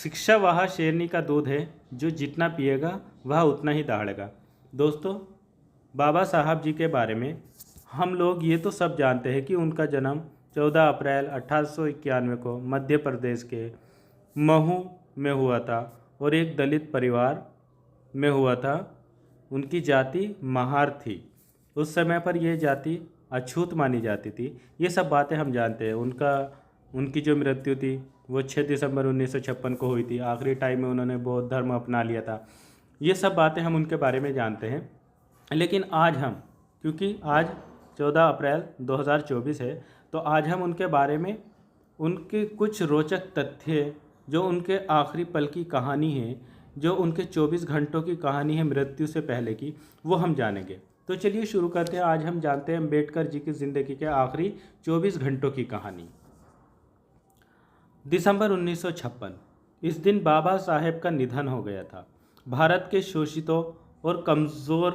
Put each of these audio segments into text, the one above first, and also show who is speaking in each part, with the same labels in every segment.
Speaker 1: शिक्षा वह शेरनी का दूध है जो जितना पिएगा वह उतना ही दहाड़ेगा। दोस्तों, बाबा साहब जी के बारे में हम लोग ये तो सब जानते हैं कि उनका जन्म 14 अप्रैल 1891 को मध्य प्रदेश के महू में हुआ था और एक दलित परिवार में हुआ था। उनकी जाति महार थी। उस समय पर यह जाति अछूत मानी जाती थी। ये सब बातें हम जानते हैं। उनकी जो मृत्यु थी वो 6 दिसंबर 1956 को हुई थी। आखिरी टाइम में उन्होंने बौद्ध धर्म अपना लिया था। ये सब बातें हम उनके बारे में जानते हैं। लेकिन आज हम, क्योंकि आज 14 अप्रैल 2024 है, तो आज हम उनके बारे में उनके कुछ रोचक तथ्य, जो उनके आखिरी पल की कहानी है, जो उनके 24 घंटों की कहानी है मृत्यु से पहले की, वो हम जानेंगे। तो चलिए शुरू करते हैं। आज हम जानते हैं अम्बेडकर जी की ज़िंदगी के आखिरी 24 घंटों की कहानी। दिसंबर 1956, इस दिन बाबा साहेब का निधन हो गया था। भारत के शोषितों और कमज़ोर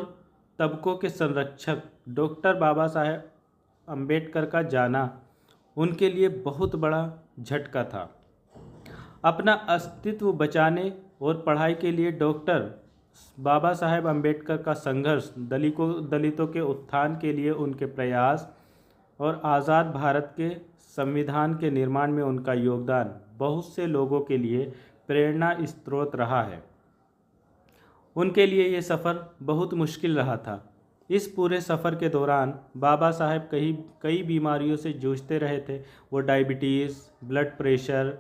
Speaker 1: तबकों के संरक्षक डॉक्टर बाबा साहेब अम्बेडकर का जाना उनके लिए बहुत बड़ा झटका था। अपना अस्तित्व बचाने और पढ़ाई के लिए डॉक्टर बाबा साहेब अम्बेडकर का संघर्ष, दलितों के उत्थान के लिए उनके प्रयास और आज़ाद भारत के संविधान के निर्माण में उनका योगदान बहुत से लोगों के लिए प्रेरणा स्रोत रहा है। उनके लिए ये सफ़र बहुत मुश्किल रहा था। इस पूरे सफ़र के दौरान बाबा साहेब कई बीमारियों से जूझते रहे थे। वो डायबिटीज़, ब्लड प्रेशर,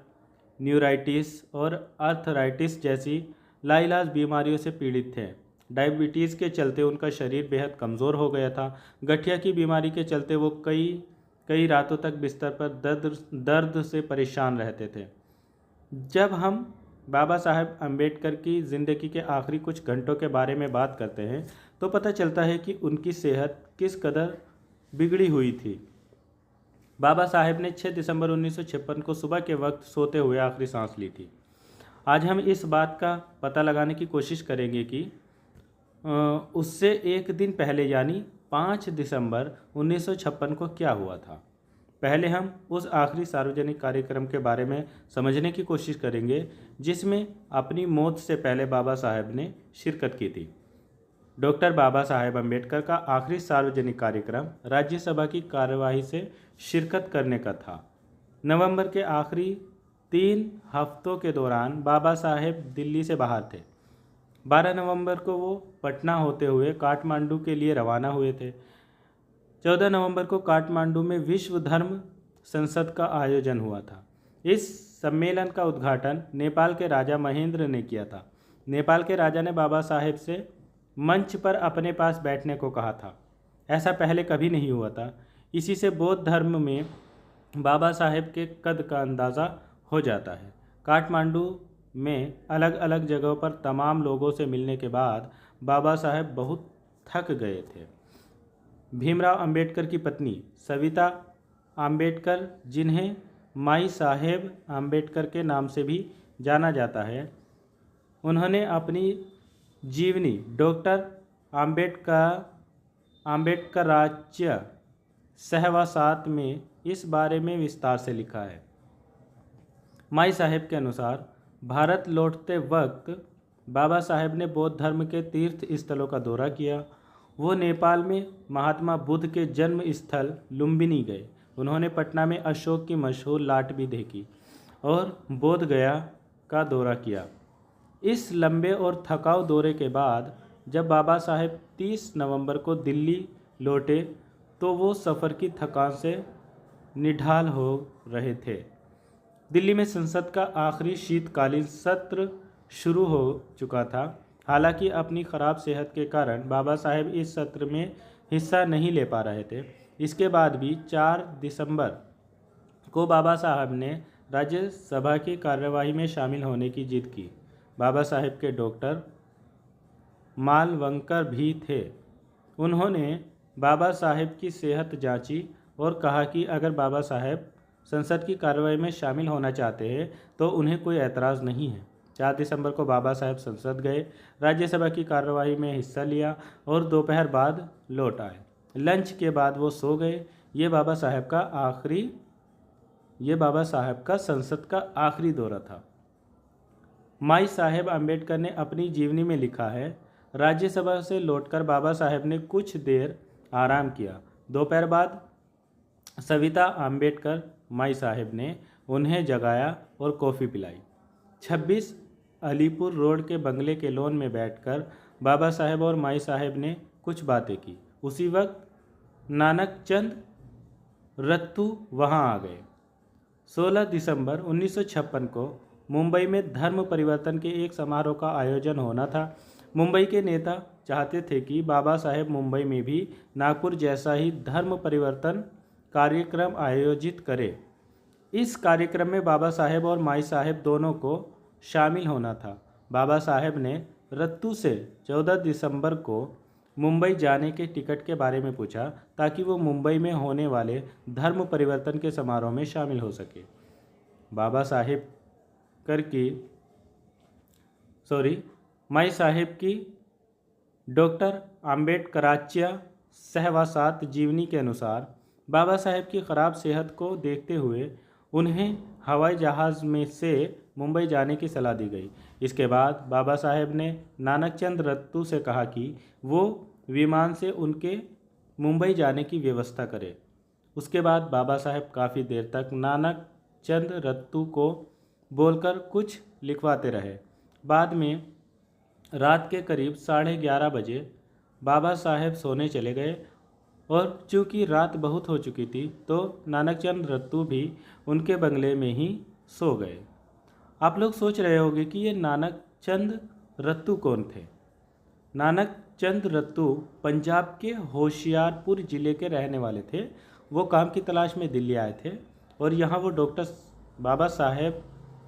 Speaker 1: न्यूराइटिस और आर्थराइटिस जैसी लाइलाज बीमारियों से पीड़ित थे। डायबिटीज़ के चलते उनका शरीर बेहद कमज़ोर हो गया था। गठिया की बीमारी के चलते वो कई रातों तक बिस्तर पर दर्द से परेशान रहते थे। जब हम बाबा साहेब अम्बेडकर की ज़िंदगी के आखिरी कुछ घंटों के बारे में बात करते हैं तो पता चलता है कि उनकी सेहत किस कदर बिगड़ी हुई थी। बाबा साहेब ने 6 दिसंबर 1956 को सुबह के वक्त सोते हुए आखिरी सांस ली थी। आज हम इस बात का पता लगाने की कोशिश करेंगे कि उससे एक दिन पहले यानी 5 दिसंबर 1956 को क्या हुआ था। पहले हम उस आखिरी सार्वजनिक कार्यक्रम के बारे में समझने की कोशिश करेंगे जिसमें अपनी मौत से पहले बाबा साहेब ने शिरकत की थी। डॉक्टर बाबा साहेब अम्बेडकर का आखिरी सार्वजनिक कार्यक्रम राज्यसभा की कार्यवाही से शिरकत करने का था। नवंबर के आखिरी 3 हफ्तों के दौरान बाबा साहेब दिल्ली से बाहर थे। 12 नवंबर को वो पटना होते हुए काठमांडू के लिए रवाना हुए थे। 14 नवंबर को काठमांडू में विश्व धर्म संसद का आयोजन हुआ था। इस सम्मेलन का उद्घाटन नेपाल के राजा महेंद्र ने किया था। नेपाल के राजा ने बाबा साहेब से मंच पर अपने पास बैठने को कहा था। ऐसा पहले कभी नहीं हुआ था। इसी से बौद्ध धर्म में बाबा साहेब के कद का अंदाज़ा हो जाता है। काठमांडू में अलग अलग जगहों पर तमाम लोगों से मिलने के बाद बाबा साहेब बहुत थक गए थे। भीमराव अंबेडकर की पत्नी सविता अंबेडकर, जिन्हें माई साहेब अंबेडकर के नाम से भी जाना जाता है, उन्होंने अपनी जीवनी डॉक्टर आम्बेडकर राज्य सहवासात में इस बारे में विस्तार से लिखा है। माई साहेब के अनुसार भारत लौटते वक्त बाबा साहेब ने बौद्ध धर्म के तीर्थ स्थलों का दौरा किया। वो नेपाल में महात्मा बुद्ध के जन्म स्थल लुम्बिनी गए। उन्होंने पटना में अशोक की मशहूर लाट भी देखी और बोध गया का दौरा किया। इस लंबे और थकाऊ दौरे के बाद जब बाबा साहेब 30 नवंबर को दिल्ली लौटे तो वो सफ़र की थकान से निढाल हो रहे थे। दिल्ली में संसद का आखिरी शीतकालीन सत्र शुरू हो चुका था। हालांकि अपनी ख़राब सेहत के कारण बाबा साहेब इस सत्र में हिस्सा नहीं ले पा रहे थे। इसके बाद भी 4 दिसंबर को बाबा साहब ने राज्यसभा की कार्यवाही में शामिल होने की जिद की। बाबा साहेब के डॉक्टर मालवंकर भी थे। उन्होंने बाबा साहेब की सेहत जांची और कहा कि अगर बाबा साहेब संसद की कार्रवाई में शामिल होना चाहते हैं तो उन्हें कोई ऐतराज़ नहीं है। 4 दिसंबर को बाबा साहेब संसद गए, राज्यसभा की कार्यवाही में हिस्सा लिया और दोपहर बाद लौट आए। लंच के बाद वो सो गए। ये बाबा साहेब का संसद का आखिरी दौरा था। माई साहेब अम्बेडकर ने अपनी जीवनी में लिखा है, राज्यसभा से लौटकर बाबा साहेब ने कुछ देर आराम किया। दोपहर बाद सविता अम्बेडकर माई साहेब ने उन्हें जगाया और कॉफ़ी पिलाई। 26 अलीपुर रोड के बंगले के लॉन में बैठकर बाबा साहेब और माई साहेब ने कुछ बातें की। उसी वक्त नानक चंद रत्तू वहां आ गए। 16 दिसंबर 1956 को मुंबई में धर्म परिवर्तन के एक समारोह का आयोजन होना था। मुंबई के नेता चाहते थे कि बाबा साहेब मुंबई में भी नागपुर जैसा ही धर्म परिवर्तन कार्यक्रम आयोजित करें। इस कार्यक्रम में बाबा साहेब और माई साहेब दोनों को शामिल होना था। बाबा साहेब ने रत्तू से 14 दिसंबर को मुंबई जाने के टिकट के बारे में पूछा ताकि वो मुंबई में होने वाले धर्म परिवर्तन के समारोह में शामिल हो सके। बाबा साहेब माई साहेब की डॉक्टर आम्बेडकराच्या सहवासात जीवनी के अनुसार बाबा साहेब की ख़राब सेहत को देखते हुए उन्हें हवाई जहाज़ में से मुंबई जाने की सलाह दी गई। इसके बाद बाबा साहेब ने नानकचंद रत्तू से कहा कि वो विमान से उनके मुंबई जाने की व्यवस्था करे। उसके बाद बाबा साहेब काफ़ी देर तक नानकचंद रत्तू को बोलकर कुछ लिखवाते रहे। बाद में रात के करीब 11:30 बजे बाबा साहेब सोने चले गए और चूँकि रात बहुत हो चुकी थी तो नानकचंद रत्तू भी उनके बंगले में ही सो गए। आप लोग सोच रहे होंगे कि ये नानकचंद रत्तू कौन थे। नानकचंद रत्तू पंजाब के होशियारपुर ज़िले के रहने वाले थे। वो काम की तलाश में दिल्ली आए थे और यहाँ वो डॉक्टर बाबा साहेब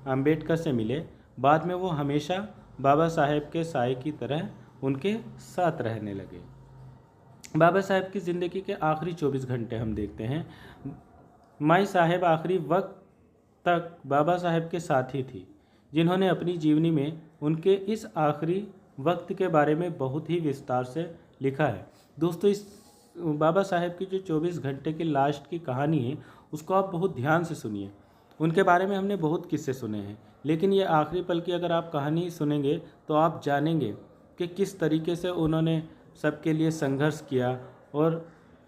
Speaker 1: अम्बेडकर से मिले। बाद में वो हमेशा बाबा साहेब के साए की तरह उनके साथ रहने लगे। बाबा साहेब की ज़िंदगी के आखिरी 24 घंटे हम देखते हैं। माई साहेब आखिरी वक्त तक बाबा साहेब के साथी थी, जिन्होंने अपनी जीवनी में उनके इस आखिरी वक्त के बारे में बहुत ही विस्तार से लिखा है। दोस्तों, इस बाबा साहेब की जो 24 घंटे की लास्ट की कहानी है उसको आप बहुत ध्यान से सुनिए। उनके बारे में हमने बहुत किस्से सुने हैं, लेकिन ये आखिरी पल की अगर आप कहानी सुनेंगे तो आप जानेंगे कि किस तरीके से उन्होंने सबके लिए संघर्ष किया और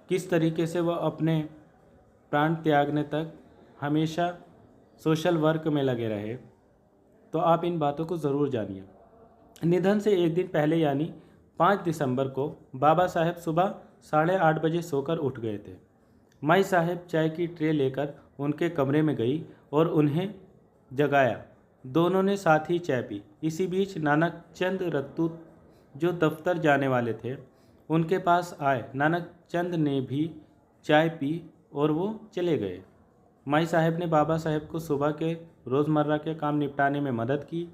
Speaker 1: किस तरीके से वह अपने प्राण त्यागने तक हमेशा सोशल वर्क में लगे रहे। तो आप इन बातों को ज़रूर जानिए। निधन से एक दिन पहले यानी 5 दिसंबर को बाबा साहेब सुबह 8:30 बजे सोकर उठ गए थे। माई साहेब चाय की ट्रे लेकर उनके कमरे में गई और उन्हें जगाया। दोनों ने साथ ही चाय पी। इसी बीच नानकचंद रत्तू जो दफ्तर जाने वाले थे उनके पास आए। नानकचंद ने भी चाय पी और वो चले गए। माई साहेब ने बाबा साहेब को सुबह के रोज़मर्रा के काम निपटाने में मदद की।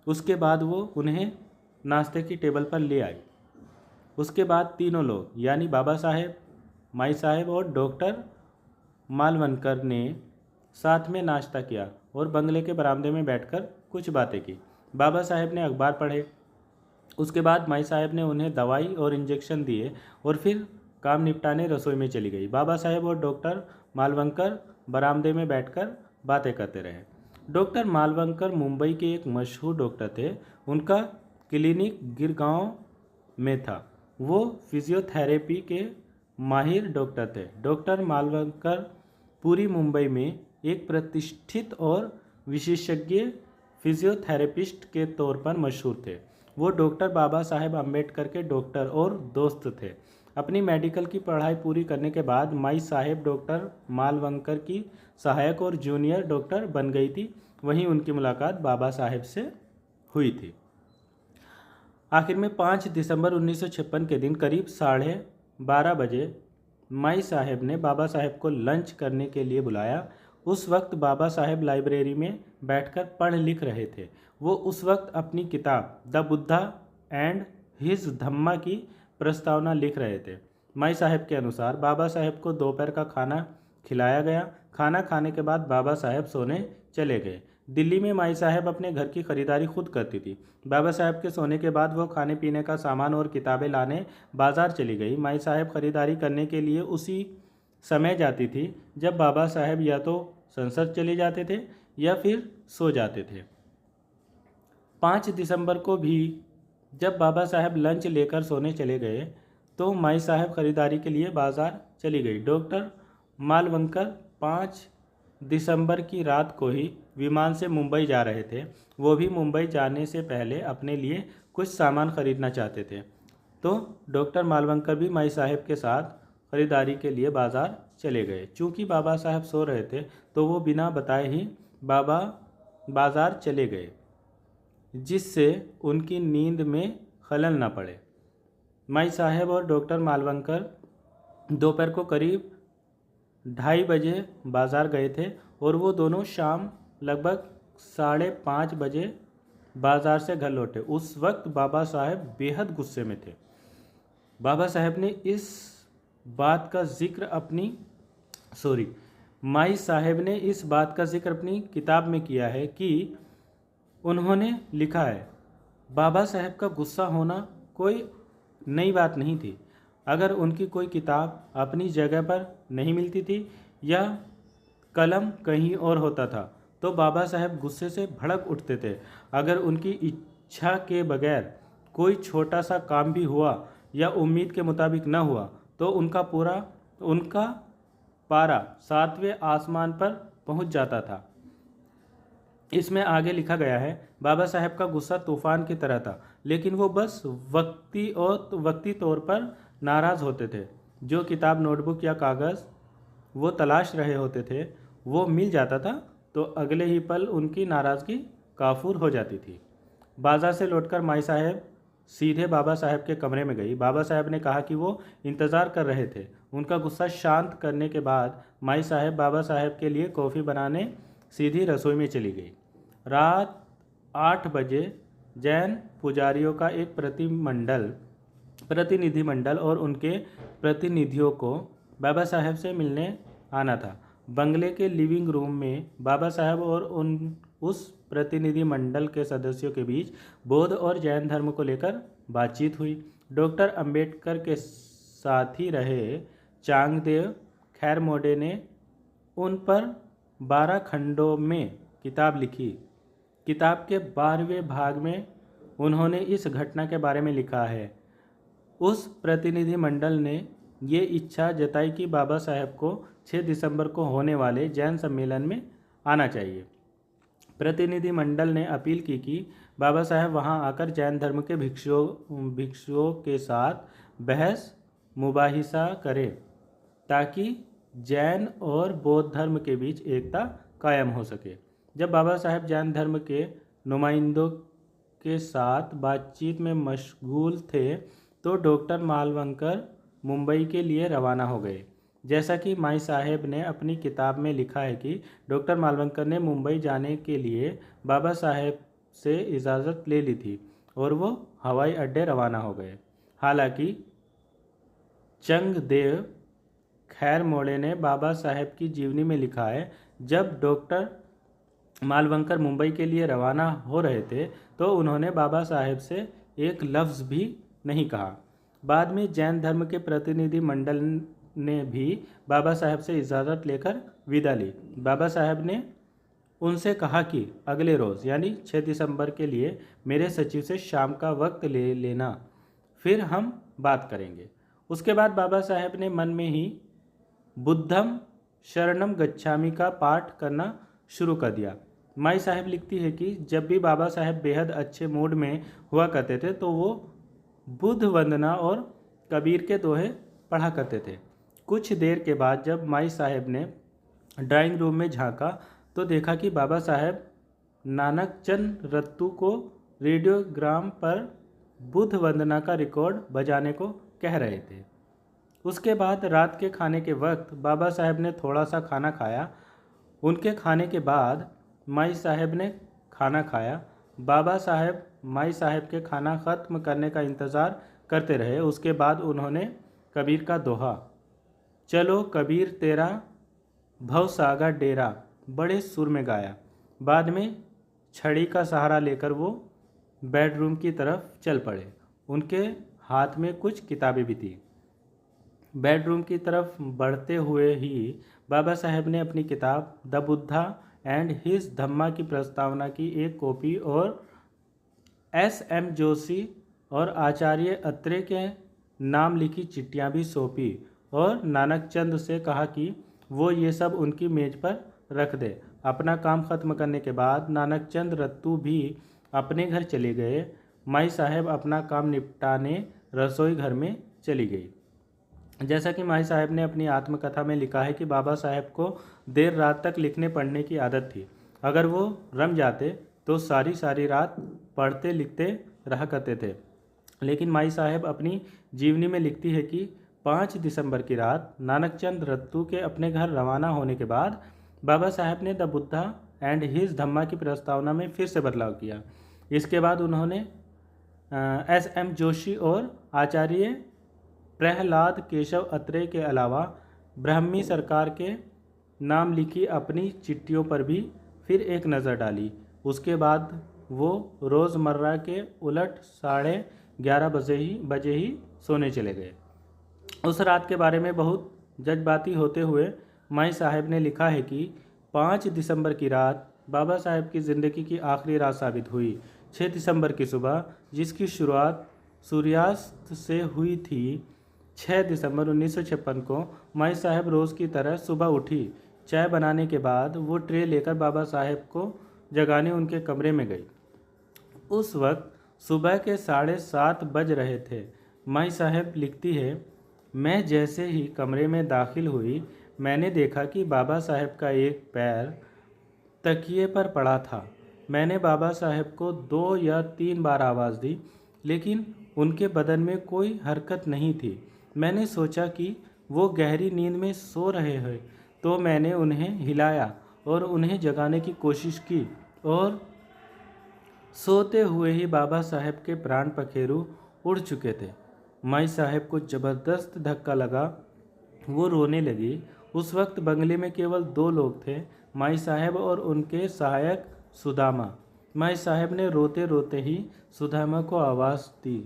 Speaker 1: उसके बाद वो उन्हें नाश्ते की टेबल पर ले आई। उसके बाद तीनों लोग यानी बाबा साहेब, माई साहेब और डॉक्टर मालवणकर ने साथ में नाश्ता किया और बंगले के बरामदे में बैठकर कुछ बातें की। बाबा साहेब ने अखबार पढ़े। उसके बाद माई साहेब ने उन्हें दवाई और इंजेक्शन दिए और फिर काम निपटाने रसोई में चली गई। बाबा साहेब और डॉक्टर मालवणकर बरामदे में बैठकर बातें करते रहे। डॉक्टर मालवणकर मुंबई के एक मशहूर डॉक्टर थे। उनका क्लिनिक गिरगांव में था। वो फिजियोथेरेपी के माहिर डॉक्टर थे। डॉक्टर मालवणकर पूरी मुंबई में एक प्रतिष्ठित और विशेषज्ञ फिजियोथेरेपिस्ट के तौर पर मशहूर थे। वो डॉक्टर बाबा साहेब अम्बेडकर के डॉक्टर और दोस्त थे। अपनी मेडिकल की पढ़ाई पूरी करने के बाद माई साहेब डॉक्टर मालवणकर की सहायक और जूनियर डॉक्टर बन गई थी। वहीं उनकी मुलाकात बाबा साहेब से हुई थी। आखिर में 5 दिसंबर 1956 के दिन करीब 12:30 बजे माई साहेब ने बाबा साहेब को लंच करने के लिए बुलाया। उस वक्त बाबा साहेब लाइब्रेरी में बैठकर पढ़ लिख रहे थे। वो उस वक्त अपनी किताब द बुद्धा एंड हिज धम्मा की प्रस्तावना लिख रहे थे। माई साहेब के अनुसार बाबा साहेब को दोपहर का खाना खिलाया गया। खाना खाने के बाद बाबा साहेब सोने चले गए। दिल्ली में माई साहेब अपने घर की खरीदारी खुद करती थी। बाबा साहेब के सोने के बाद वो खाने पीने का सामान और किताबें लाने बाज़ार चली गई। माई साहेब खरीदारी करने के लिए उसी समय जाती थी जब बाबा साहेब या तो संसद चले जाते थे या फिर सो जाते थे। 5 दिसंबर को भी जब बाबा साहब लंच लेकर सोने चले गए तो माई साहब खरीदारी के लिए बाज़ार चली गई। डॉक्टर मालवंकर 5 दिसंबर की रात को ही विमान से मुंबई जा रहे थे। वो भी मुंबई जाने से पहले अपने लिए कुछ सामान खरीदना चाहते थे। तो डॉक्टर मालवंकर भी माई साहब के साथ खरीदारी के लिए बाज़ार चले गए। चूँकि बाबा साहब सो रहे थे तो वो बिना बताए ही बाज़ार चले गए, जिससे उनकी नींद में खलल न पड़े। माई साहब और डॉक्टर मालवंकर दोपहर को करीब 2:30 बजे बाज़ार गए थे और वो दोनों शाम लगभग 5:30 बजे बाज़ार से घर लौटे। उस वक्त बाबा साहब बेहद गुस्से में थे। बाबा साहब ने इस बात का जिक्र अपनी माई साहब ने इस बात का जिक्र अपनी किताब में किया है कि उन्होंने लिखा है, बाबा साहब का गुस्सा होना कोई नई बात नहीं थी। अगर उनकी कोई किताब अपनी जगह पर नहीं मिलती थी या कलम कहीं और होता था तो बाबा साहब गुस्से से भड़क उठते थे। अगर उनकी इच्छा के बगैर कोई छोटा सा काम भी हुआ या उम्मीद के मुताबिक न हुआ तो उनका पारा 7वें आसमान पर पहुंच जाता था। इसमें आगे लिखा गया है, बाबा साहब का गुस्सा तूफान की तरह था, लेकिन वो बस वक्ती तौर पर नाराज़ होते थे। जो किताब, नोटबुक या कागज़ वो तलाश रहे होते थे वो मिल जाता था तो अगले ही पल उनकी नाराज़गी काफूर हो जाती थी। बाजार से लौटकर माई साहब सीधे बाबा साहब के कमरे में गई। बाबा साहब ने कहा कि वो इंतज़ार कर रहे थे। उनका गुस्सा शांत करने के बाद माई साहब बाबा साहब के लिए कॉफ़ी बनाने सीधी रसोई में चली गई। रात 8 बजे जैन पुजारियों का एक प्रतिनिधिमंडल और उनके प्रतिनिधियों को बाबा साहब से मिलने आना था। बंगले के लिविंग रूम में बाबा साहब और उस प्रतिनिधिमंडल के सदस्यों के बीच बौद्ध और जैन धर्म को लेकर बातचीत हुई। डॉक्टर अंबेडकर के साथी रहे चांगदेव खैरमोडे ने उन पर 12 खंडों में किताब लिखी। किताब के 12वें भाग में उन्होंने इस घटना के बारे में लिखा है। उस प्रतिनिधिमंडल ने ये इच्छा जताई कि बाबा साहब को 6 दिसंबर को होने वाले जैन सम्मेलन में आना चाहिए। प्रतिनिधिमंडल ने अपील की कि बाबा साहब वहां आकर जैन धर्म के भिक्षुओं के साथ बहस मुबाहिसा करें ताकि जैन और बौद्ध धर्म के बीच एकता कायम हो सके। जब बाबा साहब जैन धर्म के नुमाइंदों के साथ बातचीत में मशगूल थे तो डॉक्टर मालवंकर मुंबई के लिए रवाना हो गए। जैसा कि माई साहेब ने अपनी किताब में लिखा है कि डॉक्टर मालवंकर ने मुंबई जाने के लिए बाबा साहेब से इजाज़त ले ली थी और वो हवाई अड्डे रवाना हो गए। हालांकि चंगदेव खैरमोड़े ने बाबा साहेब की जीवनी में लिखा है, जब डॉक्टर मालवंकर मुंबई के लिए रवाना हो रहे थे तो उन्होंने बाबा साहेब से एक लफ्ज़ भी नहीं कहा। बाद में जैन धर्म के प्रतिनिधि मंडल ने भी बाबा साहब से इजाज़त लेकर विदा ली। बाबा साहब ने उनसे कहा कि अगले रोज़ यानी 6 दिसंबर के लिए मेरे सचिव से शाम का वक्त ले लेना, फिर हम बात करेंगे। उसके बाद बाबा साहब ने मन में ही बुद्धम शरणम गच्छामि का पाठ करना शुरू कर दिया। माई साहब लिखती है कि जब भी बाबा साहब बेहद अच्छे मूड में हुआ करते थे तो वो बुद्ध वंदना और कबीर के दोहे पढ़ा करते थे। कुछ देर के बाद जब माई साहब ने ड्राइंग रूम में झांका तो देखा कि बाबा साहब नानक चंद रत्तू को रेडियोग्राम पर बुद्ध वंदना का रिकॉर्ड बजाने को कह रहे थे। उसके बाद रात के खाने के वक्त बाबा साहब ने थोड़ा सा खाना खाया। उनके खाने के बाद माई साहब ने खाना खाया। बाबा साहब माई साहब के खाना ख़त्म करने का इंतज़ार करते रहे। उसके बाद उन्होंने कबीर का दोहा, चलो कबीर तेरा भवसागर डेरा, बड़े सुर में गाया। बाद में छड़ी का सहारा लेकर वो बेडरूम की तरफ चल पड़े। उनके हाथ में कुछ किताबें भी थी। बेडरूम की तरफ बढ़ते हुए ही बाबा साहब ने अपनी किताब द बुद्धा एंड हिज धम्मा की प्रस्तावना की एक कॉपी और S.M. जोशी और आचार्य अत्रे के नाम लिखी चिट्ठियाँ भी सौंपी और नानकचंद से कहा कि वो ये सब उनकी मेज पर रख दे। अपना काम खत्म करने के बाद नानकचंद रत्तू भी अपने घर चले गए। माई साहब अपना काम निपटाने रसोई घर में चली गई। जैसा कि माई साहब ने अपनी आत्मकथा में लिखा है कि बाबा साहब को देर रात तक लिखने पढ़ने की आदत थी। अगर वो रम जाते तो सारी सारी रात पढ़ते लिखते रहा करते थे। लेकिन माई साहब अपनी जीवनी में लिखती है कि 5 दिसंबर की रात नानकचंद रत्तू के अपने घर रवाना होने के बाद बाबा साहब ने द बुद्धा एंड हिज धम्मा की प्रस्तावना में फिर से बदलाव किया। इसके बाद उन्होंने S.M. जोशी और आचार्य प्रहलाद केशव अत्रेय के अलावा ब्राह्मी सरकार के नाम लिखी अपनी चिट्ठियों पर भी फिर एक नज़र डाली। उसके बाद वो रोज़मर्रा के उलट 11:30 बजे ही सोने चले गए। उस रात के बारे में बहुत जज्बाती होते हुए माई साहब ने लिखा है कि 5 दिसंबर की रात बाबा साहब की ज़िंदगी की आखिरी रात साबित हुई। 6 दिसंबर की सुबह, जिसकी शुरुआत सूर्यास्त से हुई थी, 6 दिसंबर 1956 को माई साहब रोज़ की तरह सुबह उठी। चाय बनाने के बाद वो ट्रे लेकर बाबा साहब को जगाने उनके कमरे में गई। उस वक्त सुबह के 7:30 बज रहे थे। माई साहब लिखती है, मैं जैसे ही कमरे में दाखिल हुई, मैंने देखा कि बाबा साहब का एक पैर तकिए पर पड़ा था। मैंने बाबा साहब को 2 या 3 बार आवाज़ दी, लेकिन उनके बदन में कोई हरकत नहीं थी। मैंने सोचा कि वो गहरी नींद में सो रहे हैं, तो मैंने उन्हें हिलाया और उन्हें जगाने की कोशिश की, और सोते हुए ही बाबा साहब के प्राण पखेरु उड़ चुके थे। माई साहब को ज़बरदस्त धक्का लगा, वो रोने लगी। उस वक्त बंगले में केवल 2 लोग थे, माई साहब और उनके सहायक सुदामा। माई साहब ने रोते रोते ही सुदामा को आवाज़ दी।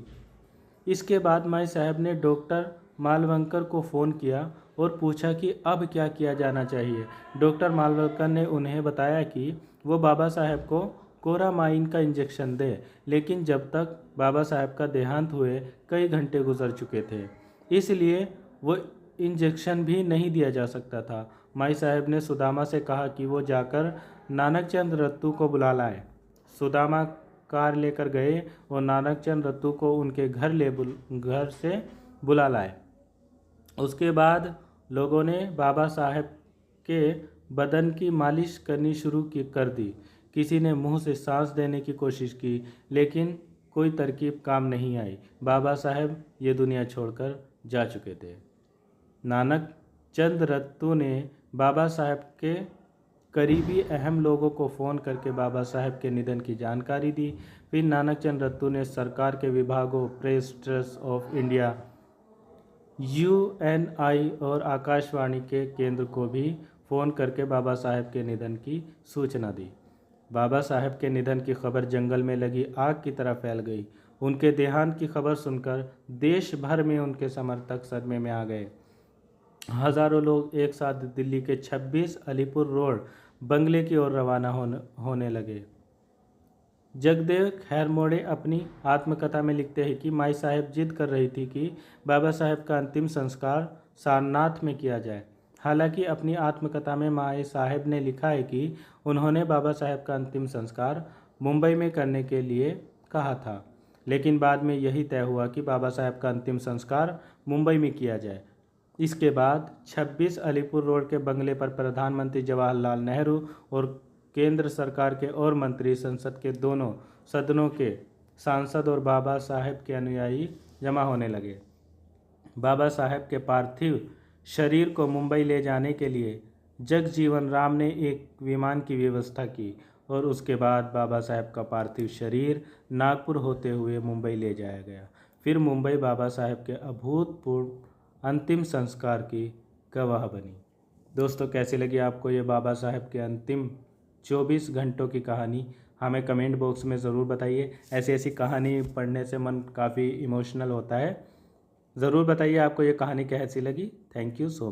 Speaker 1: इसके बाद माई साहब ने डॉक्टर मालवंकर को फ़ोन किया और पूछा कि अब क्या किया जाना चाहिए। डॉक्टर मालवंकर ने उन्हें बताया कि वो बाबा साहब को कोरामाइन का इंजेक्शन दे, लेकिन जब तक बाबा साहब का देहांत हुए कई घंटे गुजर चुके थे, इसलिए वो इंजेक्शन भी नहीं दिया जा सकता था। माई साहब ने सुदामा से कहा कि वो जाकर नानकचंद रत्तू को बुला लाए। सुदामा कार लेकर गए और नानकचंद रत्तू को उनके घर से बुला लाए। उसके बाद लोगों ने बाबा साहब के बदन की मालिश करनी शुरू कर दी। किसी ने मुंह से सांस देने की कोशिश की, लेकिन कोई तरकीब काम नहीं आई। बाबा साहब ये दुनिया छोड़कर जा चुके थे। नानकचंद रत्तू ने बाबा साहब के करीबी अहम लोगों को फ़ोन करके बाबा साहब के निधन की जानकारी दी। फिर नानकचंद रत्तू ने सरकार के विभागों, press trust of India, UNI और आकाशवाणी के केंद्र को भी फ़ोन करके बाबा साहब के निधन की सूचना दी। बाबा साहब के निधन की खबर जंगल में लगी आग की तरह फैल गई। उनके देहांत की खबर सुनकर देश भर में उनके समर्थक सदमे में आ गए। हज़ारों लोग एक साथ दिल्ली के 26 अलीपुर रोड बंगले की ओर रवाना होने लगे। जगदेव खैरमोड़े अपनी आत्मकथा में लिखते हैं कि माई साहब जिद कर रही थी कि बाबा साहब का अंतिम संस्कार सारनाथ में किया जाए। हालांकि अपनी आत्मकथा में माई साहब ने लिखा है कि उन्होंने बाबा साहब का अंतिम संस्कार मुंबई में करने के लिए कहा था, लेकिन बाद में यही तय हुआ कि बाबा साहब का अंतिम संस्कार मुंबई में किया जाए। इसके बाद 26 अलीपुर रोड के बंगले पर प्रधानमंत्री जवाहरलाल नेहरू और केंद्र सरकार के और मंत्री, संसद के दोनों सदनों के सांसद और बाबा साहब के अनुयायी जमा होने लगे। बाबा साहब के पार्थिव शरीर को मुंबई ले जाने के लिए जगजीवन राम ने एक विमान की व्यवस्था की और उसके बाद बाबा साहब का पार्थिव शरीर नागपुर होते हुए मुंबई ले जाया गया। फिर मुंबई बाबा साहब के अभूतपूर्व अंतिम संस्कार की गवाह बनी। दोस्तों, कैसी लगी आपको ये बाबा साहब के अंतिम 24 घंटों की कहानी? हमें कमेंट बॉक्स में ज़रूर बताइए। ऐसी ऐसी कहानी पढ़ने से मन काफ़ी इमोशनल होता है। ज़रूर बताइए आपको ये कहानी कैसी लगी। Thank you so much.